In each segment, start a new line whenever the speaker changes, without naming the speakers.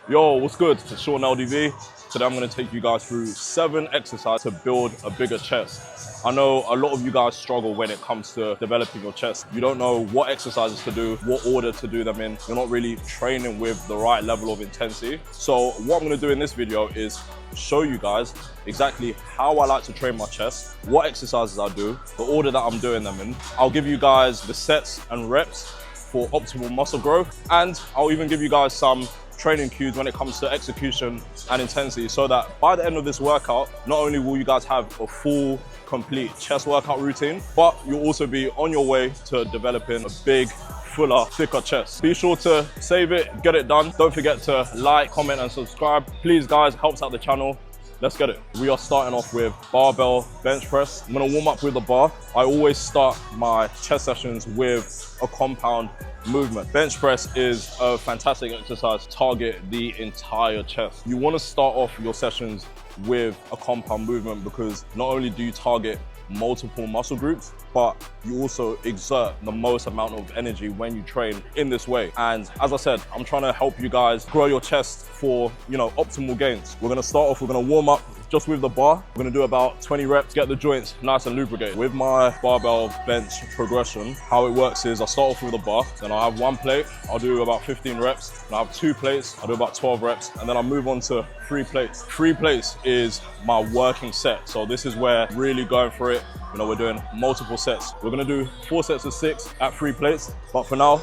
Yo, what's good? It's Sean LDV. Today I'm going to take you guys through 7 exercises to build a bigger chest. I know a lot of you guys struggle when it comes to developing your chest. You don't know what exercises to do, what order to do them in. You're not really training with the right level of intensity. So what I'm going to do in this video is show you guys exactly how I like to train my chest, what exercises I do, the order that I'm doing them in. I'll give you guys the sets and reps for optimal muscle growth, and I'll even give you guys some training cues when it comes to execution and intensity, so that by the end of this workout, not only will you guys have a full, complete chest workout routine, but you'll also be on your way to developing a big, fuller, thicker chest. Be sure to save it, get it done. Don't forget to like, comment, and subscribe. Please, guys, helps out the channel. Let's get it. We are starting off with barbell bench press. I'm gonna warm up with the bar. I always start my chest sessions with a compound movement. Bench press is a fantastic exercise to target the entire chest. You wanna start off your sessions with a compound movement because not only do you target multiple muscle groups, but you also exert the most amount of energy when you train in this way. And as I said, I'm trying to help you guys grow your chest for, optimal gains. We're gonna start off, we're gonna warm up just with the bar. We're gonna do about 20 reps, get the joints nice and lubricated. With my barbell bench progression, how it works is I start off with the bar, then I'll have 1 plate, I'll do about 15 reps, and I have 2 plates, I'll do about 12 reps, and then I'll move on to 3 plates. 3 plates is my working set. So this is where really going for it. We're doing multiple sets. We're gonna do 4 sets of 6 at 3 plates, but for now,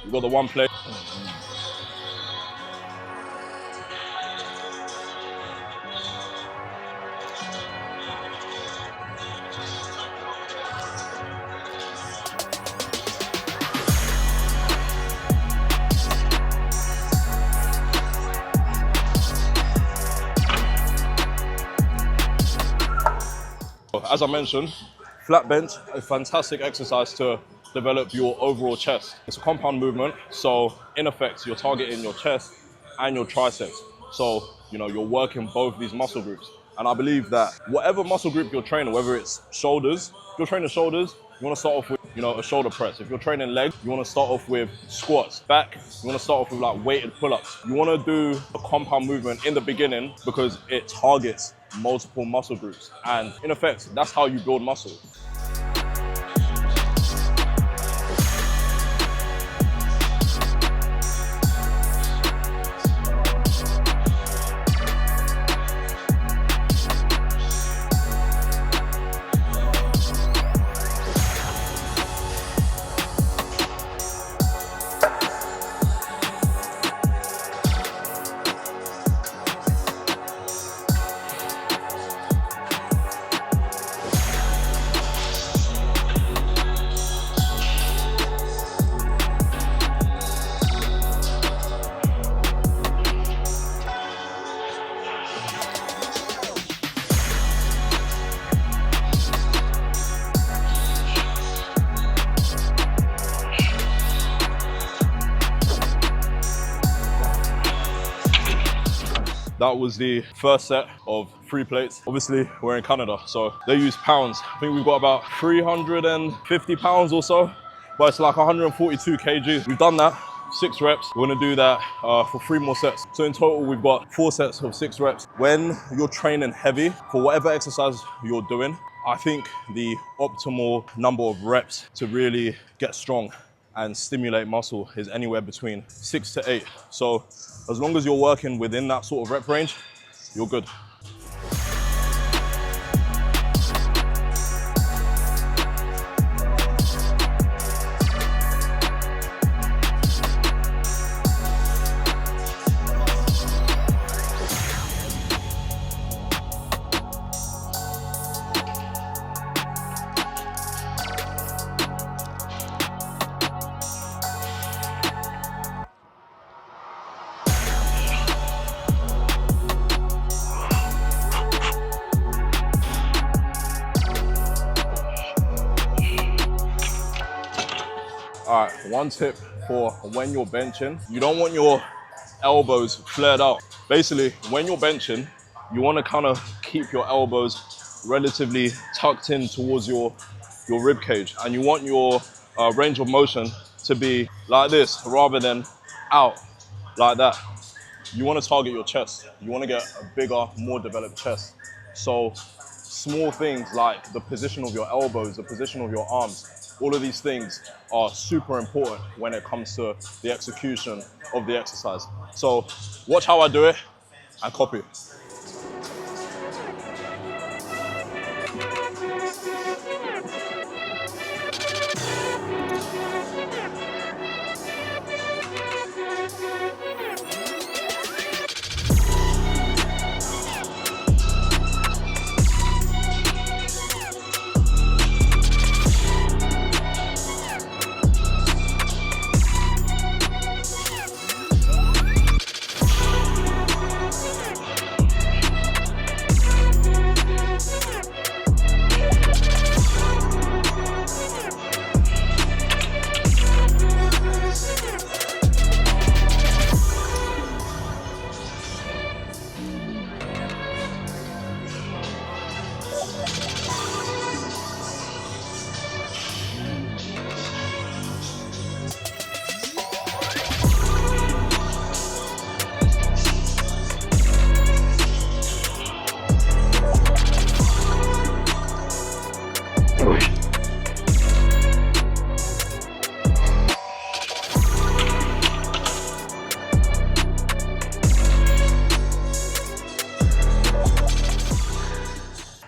we've got the 1 plate. As I mentioned, flat bench, a fantastic exercise to develop your overall chest. It's a compound movement, so in effect, you're targeting your chest and your triceps. So, you're working both these muscle groups. And I believe that whatever muscle group you're training, whether it's shoulders, if you're training shoulders, you wanna start off with, a shoulder press. If you're training legs, you wanna start off with squats. Back, you wanna start off with like weighted pull-ups. You wanna do a compound movement in the beginning because it targets multiple muscle groups. And in effect, that's how you build muscle. That was the first set of 3 plates. Obviously, we're in Canada, so they use pounds. I think we've got about 350 pounds or so, but it's like 142 kgs. We've done that, 6 reps. We're gonna do that for 3 more sets. So in total, we've got 4 sets of 6 reps. When you're training heavy, for whatever exercise you're doing, I think the optimal number of reps to really get strong and stimulate muscle is anywhere between 6 to 8. So as long as you're working within that sort of rep range, you're good. All right, one tip for when you're benching, you don't want your elbows flared out. Basically, when you're benching, you want to kind of keep your elbows relatively tucked in towards your rib cage, and you want your range of motion to be like this rather than out like that. you want to target your chest. You want to get a bigger, more developed chest. So small things like the position of your elbows, the position of your arms, all of these things are super important when it comes to the execution of the exercise. So watch how I do it and copy.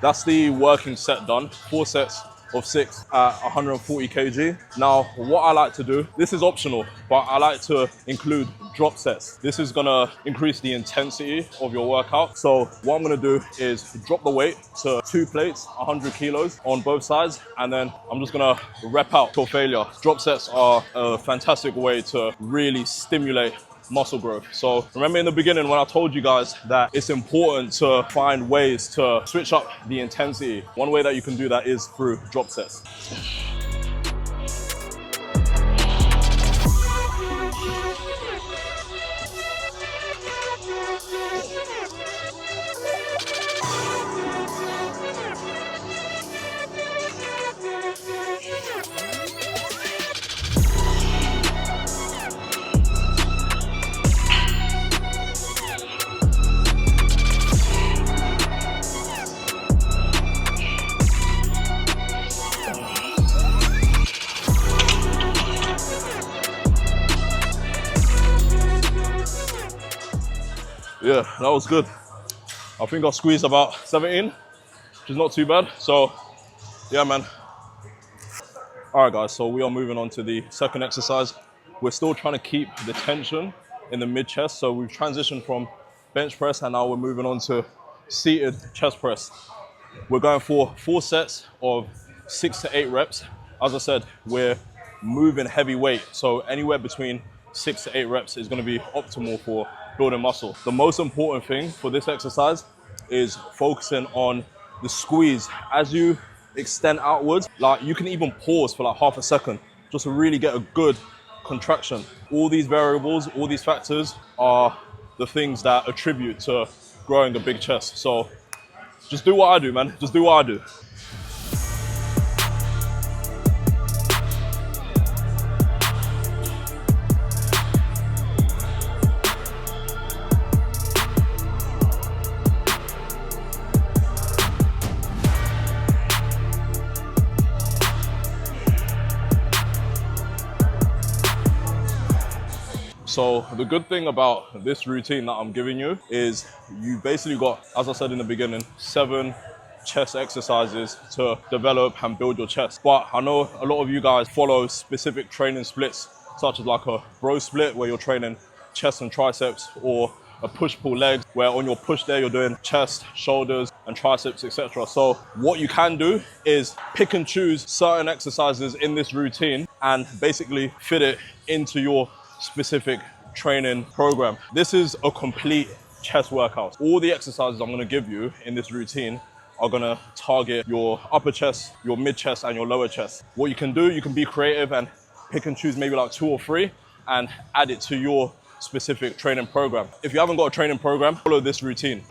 That's the working set done. 4 sets of 6 at 140 kg. Now, what I like to do, this is optional, but I like to include drop sets. This is gonna increase the intensity of your workout. So what I'm gonna do is drop the weight to 2 plates, 100 kilos on both sides, and then I'm just gonna rep out till failure. Drop sets are a fantastic way to really stimulate muscle growth. So remember in the beginning when I told you guys that it's important to find ways to switch up the intensity. One way that you can do that is through drop sets. Yeah, that was good. I think I squeezed about 17, which is not too bad. So, yeah, man. All right, guys, so we are moving on to the second exercise. We're still trying to keep the tension in the mid chest. So we've transitioned from bench press and now we're moving on to seated chest press. We're going for 4 sets of 6 to 8 reps. As I said, we're moving heavy weight. So anywhere between 6 to 8 reps is gonna be optimal for building muscle. The most important thing for this exercise is focusing on the squeeze. As you extend outwards, like you can even pause for like half a second just to really get a good contraction. All these variables, all these factors are the things that attribute to growing a big chest. So just do what I do, man. Just do what I do. So the good thing about this routine that I'm giving you is you basically got, as I said in the beginning, 7 chest exercises to develop and build your chest. But I know a lot of you guys follow specific training splits, such as like a bro split where you're training chest and triceps, or a push-pull legs where on your push there you're doing chest, shoulders and triceps, etc. So what you can do is pick and choose certain exercises in this routine and basically fit it into your specific training program. This is a complete chest workout. All the exercises I'm gonna give you in this routine are gonna target your upper chest, your mid chest and your lower chest. What you can do, you can be creative and pick and choose maybe like 2 or 3 and add it to your specific training program. If you haven't got a training program, follow this routine.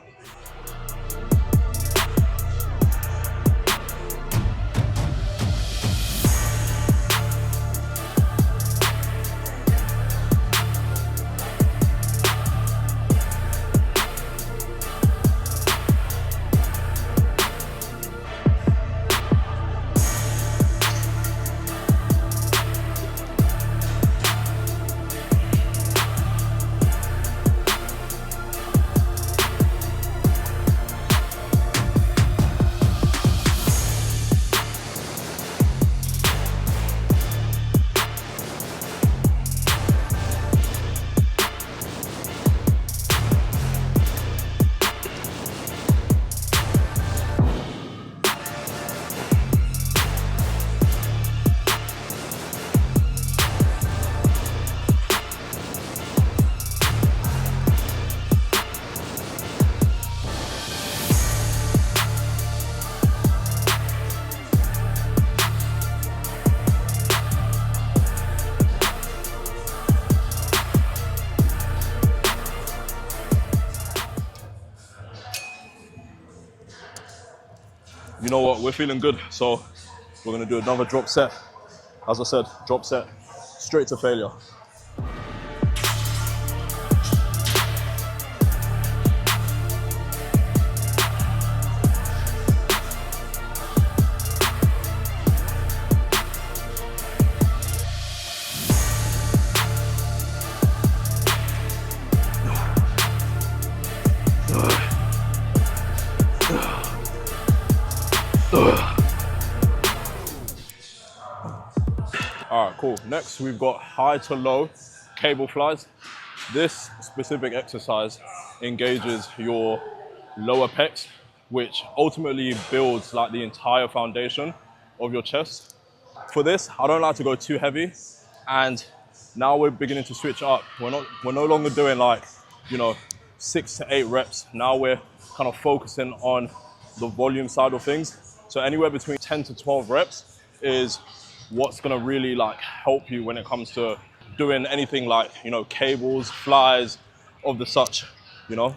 You know what, we're feeling good, so we're gonna do another drop set. As I said, drop set, straight to failure. All right, cool. Next, we've got high to low cable flies. This specific exercise engages your lower pecs, which ultimately builds like the entire foundation of your chest. For this, I don't like to go too heavy. And now we're beginning to switch up. We're no longer doing like, 6 to 8 reps. Now we're kind of focusing on the volume side of things. So anywhere between 10 to 12 reps is what's gonna really like help you when it comes to doing anything like, cables, flies, of the such,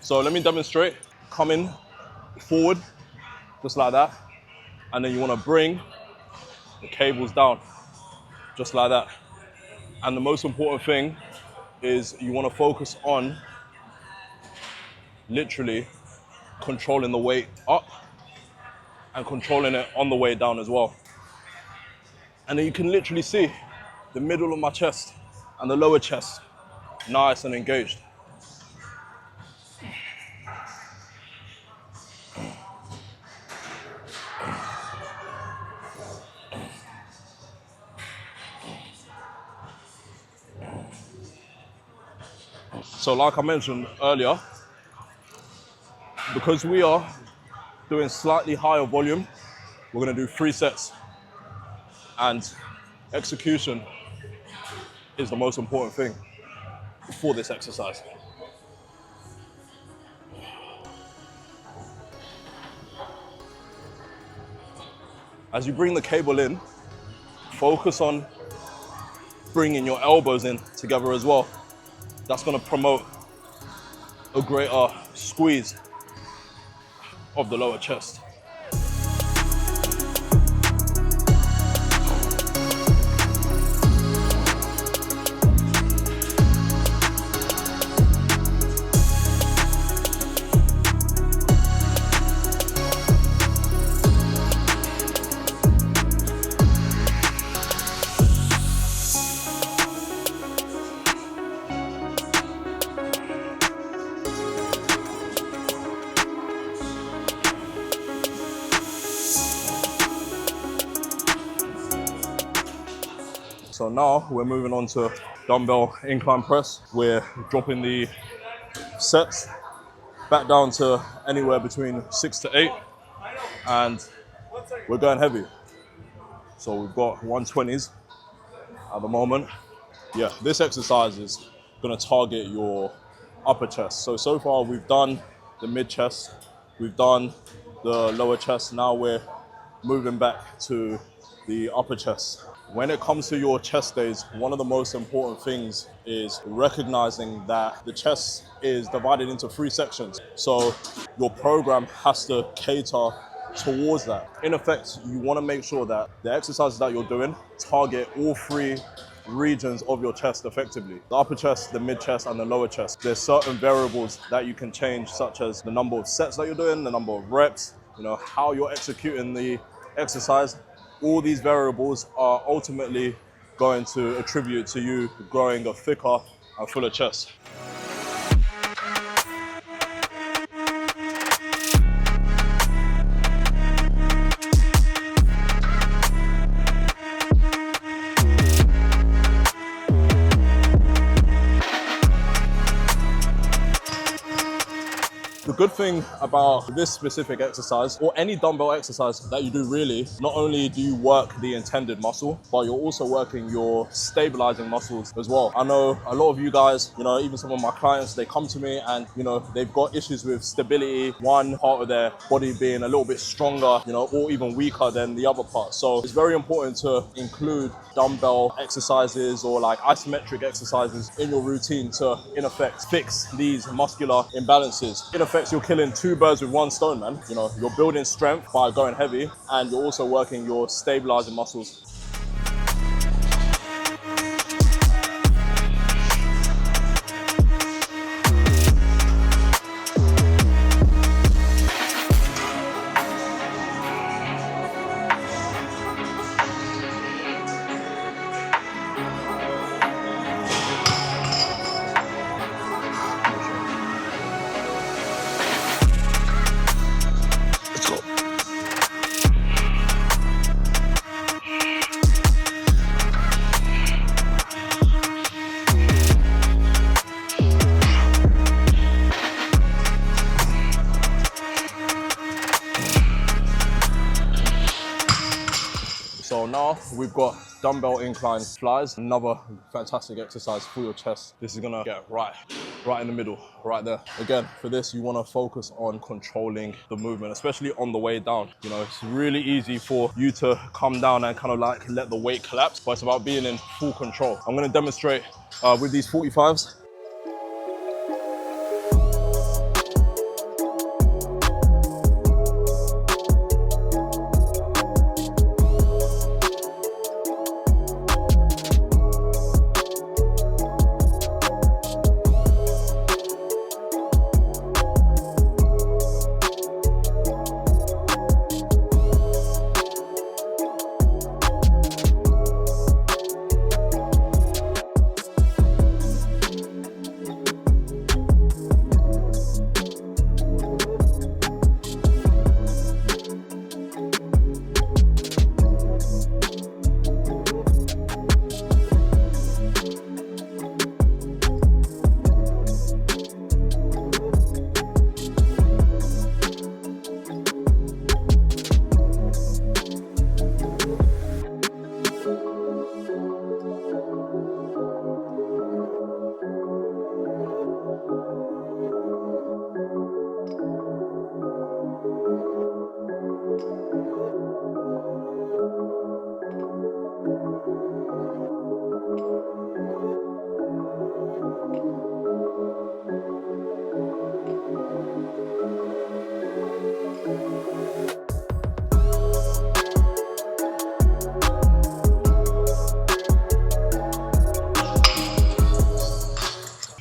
So let me demonstrate. Coming forward, just like that. And then you wanna bring the cables down, just like that. And the most important thing is you wanna focus on literally controlling the weight up and controlling it on the way down as well. And then you can literally see the middle of my chest and the lower chest nice and engaged. So like I mentioned earlier, because we are doing slightly higher volume, we're gonna do 3 sets. And execution is the most important thing for this exercise. As you bring the cable in, focus on bringing your elbows in together as well. That's going to promote a greater squeeze of the lower chest. So now we're moving on to dumbbell incline press. We're dropping the sets back down to anywhere between 6 to 8, and we're going heavy. So we've got 120s at the moment. Yeah, this exercise is gonna target your upper chest. So far we've done the mid chest, we've done the lower chest, now we're moving back to the upper chest. When it comes to your chest days, one of the most important things is recognizing that the chest is divided into 3 sections. So your program has to cater towards that. In effect, you want to make sure that the exercises that you're doing target all 3 regions of your chest effectively. The upper chest, the mid chest, and the lower chest. There's certain variables that you can change, such as the number of sets that you're doing, the number of reps, how you're executing the exercise. All these variables are ultimately going to attribute to you growing a thicker and fuller chest. The good thing about this specific exercise, or any dumbbell exercise that you do really, not only do you work the intended muscle, but you're also working your stabilizing muscles as well. I know a lot of you guys, even some of my clients, they come to me and, they've got issues with stability, one part of their body being a little bit stronger, or even weaker than the other part. So it's very important to include dumbbell exercises or like isometric exercises in your routine to, in effect, fix these muscular imbalances. In effect, effects, you're killing two birds with one stone, man. You know, you're building strength by going heavy, and you're also working your stabilizing muscles. So now we've got dumbbell incline flies, another fantastic exercise for your chest. This is gonna get right in the middle, right there. Again, for this, you wanna focus on controlling the movement, especially on the way down. You know, it's really easy for you to come down and kind of like let the weight collapse, but it's about being in full control. I'm gonna demonstrate with these 45s.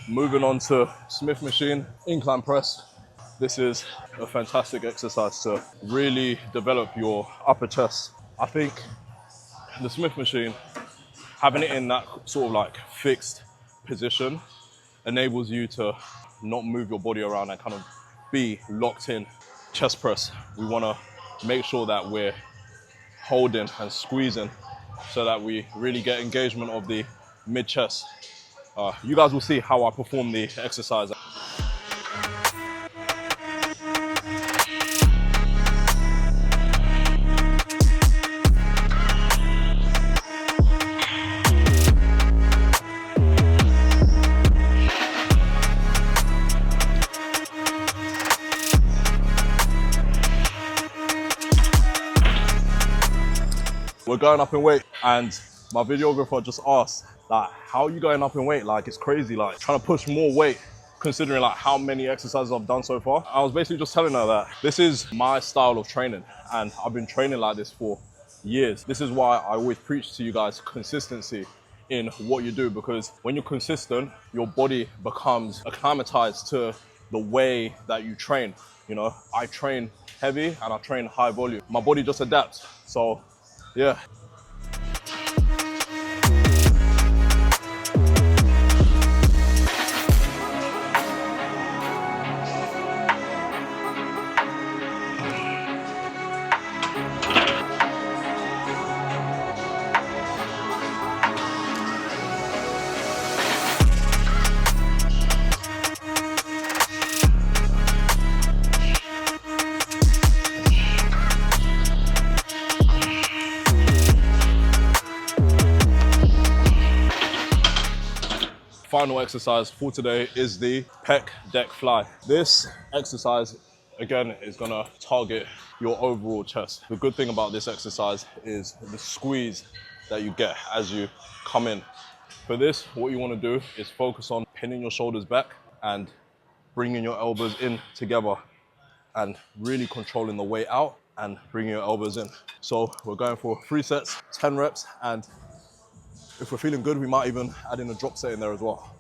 Moving on to Smith machine, incline press. This is a fantastic exercise to really develop your upper chest. I think the Smith machine, having it in that sort of like fixed position, enables you to not move your body around and kind of be locked in. Chest press, we wanna make sure that we're holding and squeezing so that we really get engagement of the mid chest. You guys will see how I perform the exercise. We're going up in weight, and my videographer just asked, like, how are you going up in weight? Like, it's crazy, like trying to push more weight considering like how many exercises I've done so far. I was basically just telling her that this is my style of training, and I've been training like this for years. This is why I always preach to you guys consistency in what you do, because when you're consistent, your body becomes acclimatized to the way that you train. You know, I train heavy and I train high volume. My body just adapts. So yeah. Final exercise for today is the pec deck fly. This exercise, again, is gonna target your overall chest. The good thing about this exercise is the squeeze that you get as you come in. For this, what you wanna do is focus on pinning your shoulders back and bringing your elbows in together and really controlling the weight out and bringing your elbows in. So we're going for 3 sets, 10 reps, and if we're feeling good, we might even add in a drop set in there as well.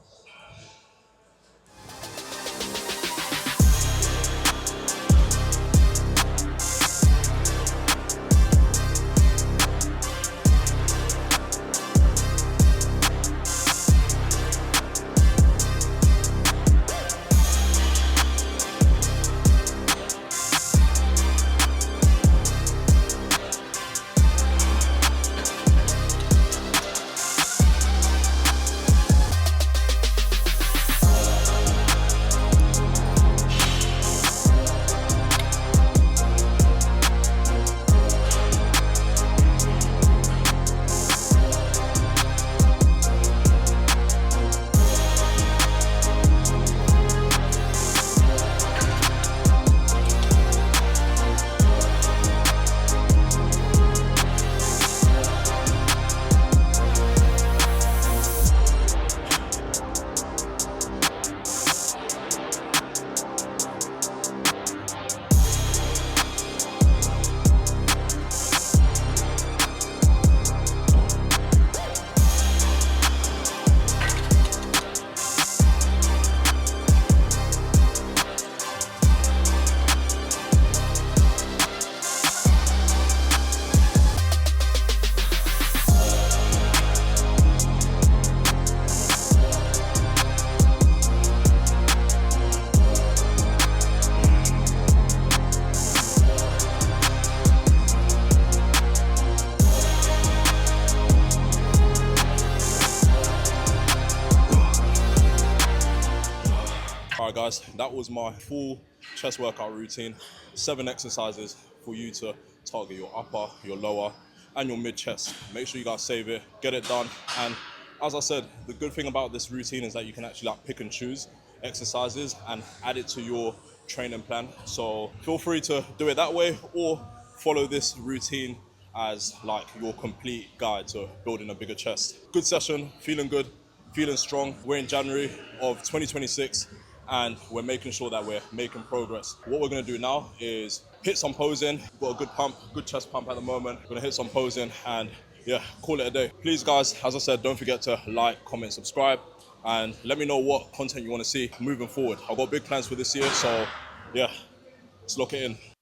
All right, guys, that was my full chest workout routine. 7 exercises for you to target your upper, your lower, and your mid chest. Make sure you guys save it, get it done. And as I said, the good thing about this routine is that you can actually like pick and choose exercises and add it to your training plan. So feel free to do it that way or follow this routine as like your complete guide to building a bigger chest. Good session, feeling good, feeling strong. We're in January of 2026 and we're making sure that we're making progress. What we're gonna do now is hit some posing. We've got a good pump, good chest pump at the moment. We're gonna hit some posing and yeah, call it a day. Please guys, as I said, don't forget to like, comment, subscribe, and let me know what content you wanna see moving forward. I've got big plans for this year, so yeah, let's lock it in.